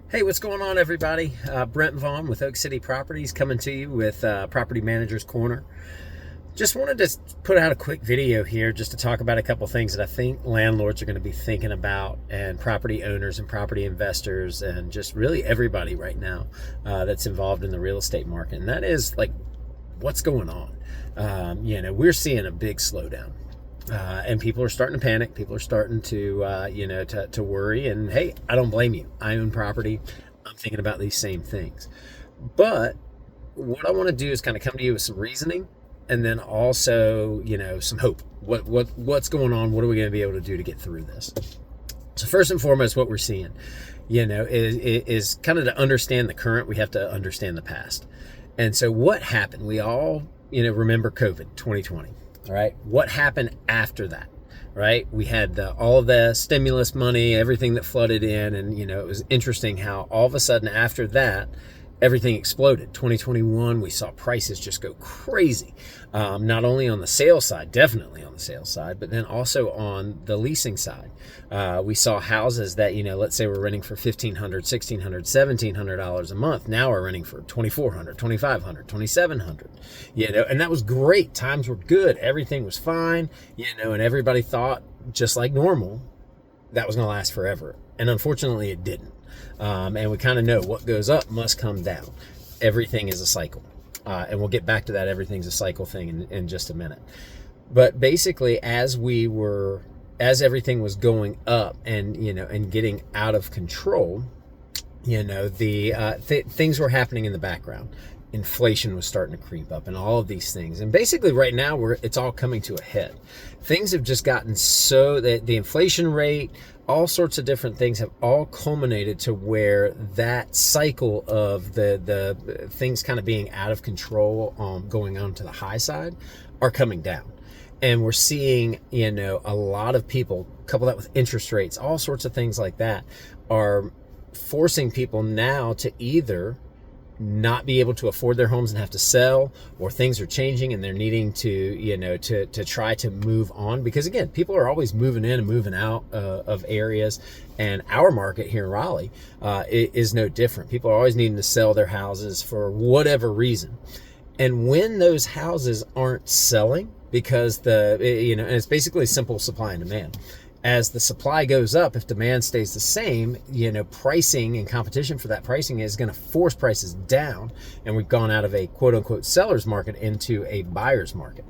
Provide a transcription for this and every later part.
Hey, what's going on, everybody? Brent Vaughn with Oak City Properties coming to you with Property Manager's Corner. Just wanted to put out a quick video here just to talk about a couple things that I think landlords are going to be thinking about, and property owners and property investors, and just really everybody right now that's involved in the real estate market. And that is like, what's going on? We're seeing a big slowdown. And people are starting to panic. People are starting to worry. And hey, I don't blame you. I own property. I'm thinking about these same things. But what I want to do is kind of come to you with some reasoning, and then also, some hope. What's going on? What are we going to be able to do to get through this? So first and foremost, what we're seeing, is kind of to understand the current, we have to understand the past. And so what happened? We all, remember COVID 2020. All right. What happened after that? Right. We had all of the stimulus money, everything that flooded in. And, it was interesting how all of a sudden after that, everything exploded. 2021, we saw prices just go crazy. Not only on the sales side, definitely on the sales side, but then also on the leasing side. We saw houses that, let's say we're renting for $1,500, $1,600, $1,700 a month. Now we're renting for $2,400, $2,500, $2,700, and that was great. Times were good. Everything was fine, and everybody thought, just like normal, that was going to last forever. And unfortunately it didn't. And we kind of know what goes up must come down. Everything is a cycle. And we'll get back to that everything's a cycle thing in just a minute. But basically, as everything was going up and getting out of control, things were happening in the background. Inflation was starting to creep up and all of these things. And basically right now it's all coming to a head. Things have just gotten so that the inflation rate, all sorts of different things have all culminated to where that cycle of the things kind of being out of control, going on to the high side, are coming down. And we're seeing, a lot of people, couple that with interest rates, all sorts of things like that, are forcing people now to either not be able to afford their homes and have to sell, or things are changing and they're needing to to try to move on, because again, people are always moving in and moving out of areas, and our market here in Raleigh is no different. People are always needing to sell their houses for whatever reason, and when those houses aren't selling, because and it's basically simple supply and demand. As the supply goes up, if demand stays the same, pricing and competition for that pricing is going to force prices down. And we've gone out of a quote unquote seller's market into a buyer's market.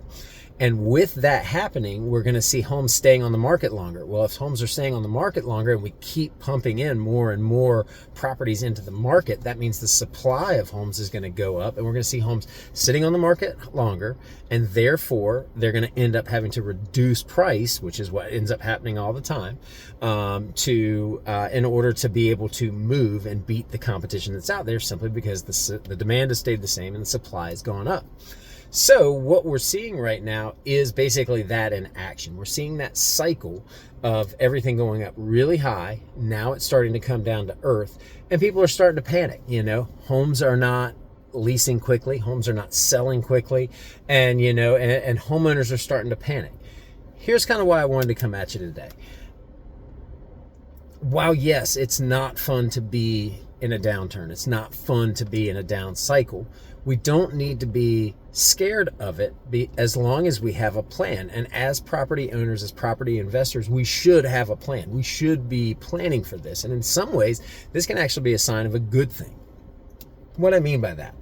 And with that happening, we're going to see homes staying on the market longer. Well, if homes are staying on the market longer and we keep pumping in more and more properties into the market, that means the supply of homes is going to go up, and we're going to see homes sitting on the market longer, and therefore they're going to end up having to reduce price, which is what ends up happening all the time, in order to be able to move and beat the competition that's out there, simply because the demand has stayed the same and the supply has gone up. So what we're seeing right now is basically that in action. We're seeing that cycle of everything going up really high. Now it's starting to come down to earth, and people are starting to panic. Homes are not leasing quickly. Homes are not selling quickly. And, and homeowners are starting to panic. Here's kind of why I wanted to come at you today. While yes, it's not fun to be in a downturn, it's not fun to be in a down cycle, we don't need to be scared of it, as long as we have a plan. And as property owners, as property investors, we should have a plan. We should be planning for this. And in some ways, this can actually be a sign of a good thing. What I mean by that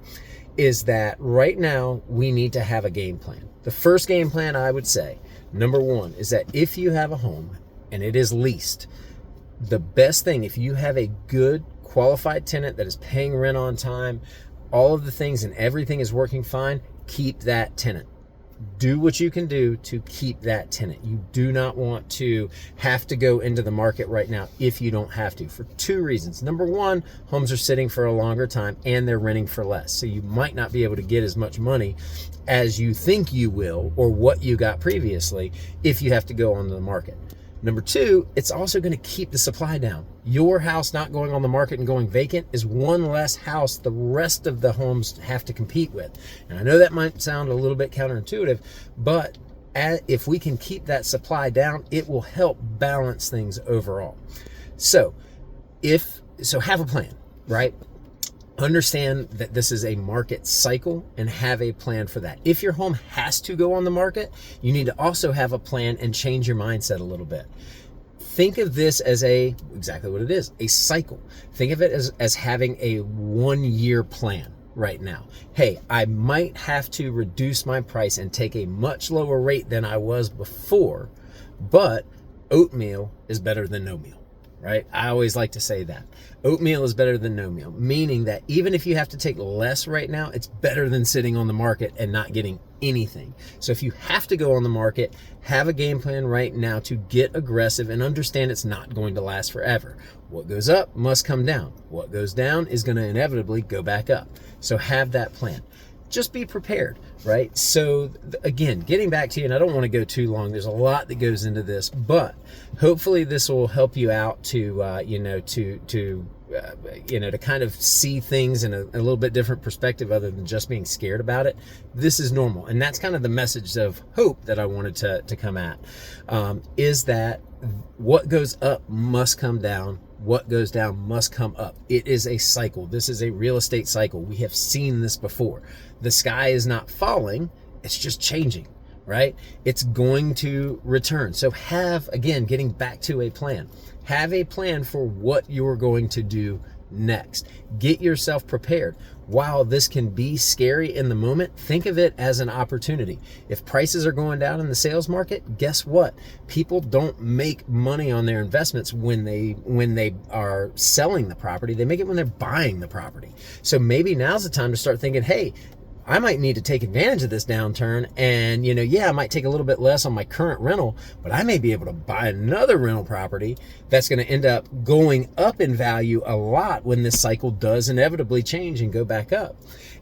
is that right now we need to have a game plan. The first game plan, I would say, number one, is that if you have a home and it is leased, the best thing, if you have a good qualified tenant that is paying rent on time, all of the things and everything is working fine, keep that tenant. Do what you can do to keep that tenant. You do not want to have to go into the market right now if you don't have to, for two reasons. Number one, homes are sitting for a longer time and they're renting for less. So you might not be able to get as much money as you think you will, or what you got previously, if you have to go onto the market. Number two, it's also going to keep the supply down. Your house not going on the market and going vacant is one less house the rest of the homes have to compete with. And I know that might sound a little bit counterintuitive, but if we can keep that supply down, it will help balance things overall. So have a plan. right? Understand that this is a market cycle and have a plan for that. If your home has to go on the market, you need to also have a plan and change your mindset a little bit. Think of this as exactly what it is, a cycle. Think of it as having a 1-year plan right now. Hey, I might have to reduce my price and take a much lower rate than I was before, but oatmeal is better than no meal. Right? I always like to say that. Oatmeal is better than no meal, meaning that even if you have to take less right now, it's better than sitting on the market and not getting anything. So if you have to go on the market, have a game plan right now to get aggressive and understand it's not going to last forever. What goes up must come down. What goes down is going to inevitably go back up. So have that plan. Just be prepared, right? So again, getting back to you, and I don't want to go too long. There's a lot that goes into this, but hopefully this will help you out to kind of see things in a little bit different perspective other than just being scared about it. This is normal. And that's kind of the message of hope that I wanted to come at, is that what goes up must come down. What goes down must come up. It is a cycle. This is a real estate cycle. We have seen this before. The sky is not falling. It's just changing, right? It's going to return. So again, getting back to a plan, have a plan for what you're going to do next. Get yourself prepared. While this can be scary in the moment, think of it as an opportunity. If prices are going down in the sales market, guess what? People don't make money on their investments when they are selling the property. They make it when they're buying the property. So maybe now's the time to start thinking, hey, I might need to take advantage of this downturn, and I might take a little bit less on my current rental, but I may be able to buy another rental property that's going to end up going up in value a lot when this cycle does inevitably change and go back up.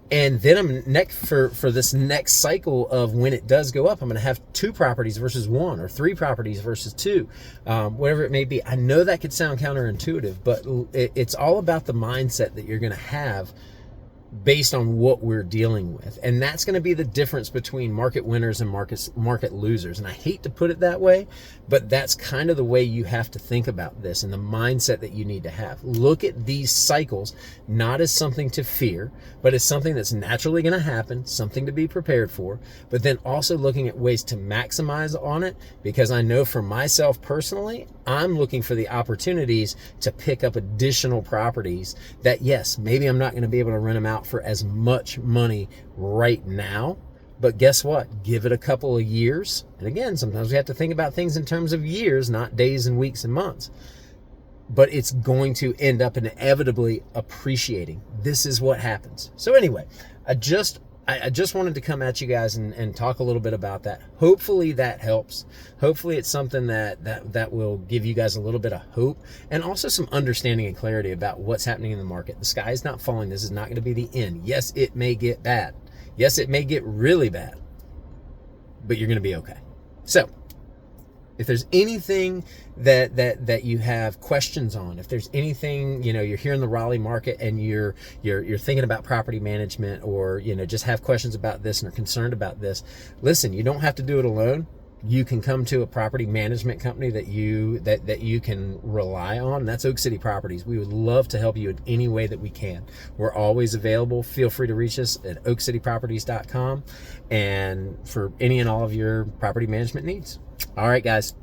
And then I'm for this next cycle of when it does go up, I'm going to have 2 properties versus 1, or 3 properties versus 2, whatever it may be. I know that could sound counterintuitive, but it's all about the mindset that you're going to have based on what we're dealing with. And that's going to be the difference between market winners and market losers. And I hate to put it that way, but that's kind of the way you have to think about this and the mindset that you need to have. Look at these cycles not as something to fear, but as something that's naturally going to happen, something to be prepared for, but then also looking at ways to maximize on it, because I know for myself personally, I'm looking for the opportunities to pick up additional properties that, yes, maybe I'm not going to be able to rent them out for as much money right now, but guess what? Give it a couple of years. And again, sometimes we have to think about things in terms of years, not days and weeks and months. But it's going to end up inevitably appreciating. This is what happens. So anyway, I just wanted to come at you guys and talk a little bit about that. Hopefully that helps. Hopefully it's something that will give you guys a little bit of hope and also some understanding and clarity about what's happening in the market. The sky is not falling. This is not going to be the end. Yes, it may get bad. Yes, it may get really bad, but you're going to be okay. So if there's anything that you have questions on, if there's anything, you're here in the Raleigh market and you're thinking about property management, or, just have questions about this and are concerned about this, listen, you don't have to do it alone. You can come to a property management company that you can rely on. That's Oak City Properties. We would love to help you in any way that we can. We're always available. Feel free to reach us at oakcityproperties.com and for any and all of your property management needs. All right, guys.